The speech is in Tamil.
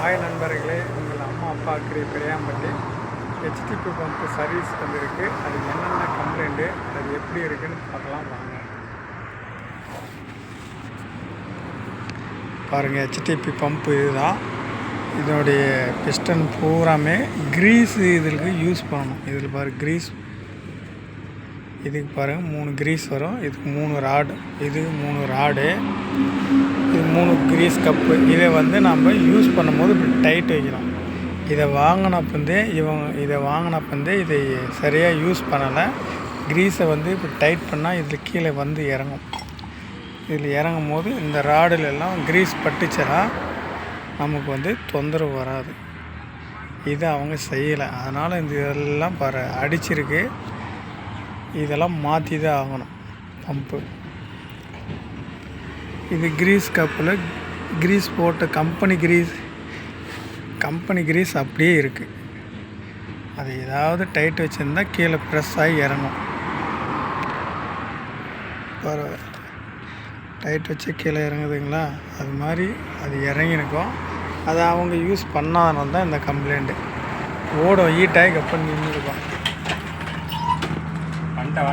ஹாய் நண்பர்களே, உங்கள் அம்மா அப்பா இருக்கிற பெரியாம்பட்டி ஹெச்டிபி பம்ப்பு சர்வீஸ் வந்திருக்கு. அது என்னென்ன கம்ப்ளைண்ட்டு, அது எப்படி இருக்குன்னு பார்க்கலாம் வாங்க. பாருங்கள், ஹெச்டிபி பம்ப்பு இதுதான். இதனுடைய பிஸ்டன் பூராமே க்ரீஸ் இதுக்கு யூஸ் பண்ணணும். இதில் பாருங்கள் க்ரீஸ், இதுக்கு பாருங்கள் 3 க்ரீஸ் வரும். இதுக்கு 3 ராடு, இது 3 ராடு, இது 3 க்ரீஸ் கப்பு. இதை நம்ம யூஸ் பண்ணும்போது இப்படி டைட் வைக்கணும். இதை வாங்கினப்பந்தே இதை சரியாக யூஸ் பண்ணலை. க்ரீஸை இப்படி டைட் பண்ணால் இதில் கீழே இறங்கும். இதில் இறங்கும் போது இந்த ராடுலெல்லாம் க்ரீஸ் பட்டுச்சுன்னா நமக்கு தொந்தரவு வராது. இதை அவங்க செய்யலை, அதனால் இந்த இதெல்லாம் அடிச்சிருக்கு. இதெல்லாம் மாற்றி தான் ஆகணும் பம்பு. இது க்ரீஸ் கப்பில் க்ரீஸ் போட்ட கம்பெனி க்ரீஸ் அப்படியே இருக்குது. அது ஏதாவது டைட் வச்சுருந்தா கீழே ப்ரெஸ் ஆகி இறங்கும். டைட் வச்சு கீழே இறங்குதுங்களா, அது மாதிரி அது இறங்கிருக்கும். அதை அவங்க யூஸ் பண்ணாதனால தான் இந்த கம்ப்ளைண்ட்டு. ஓடும் ஹீட்டாகி கப்பல் நின்றுருக்கும். வந்துட்டேன்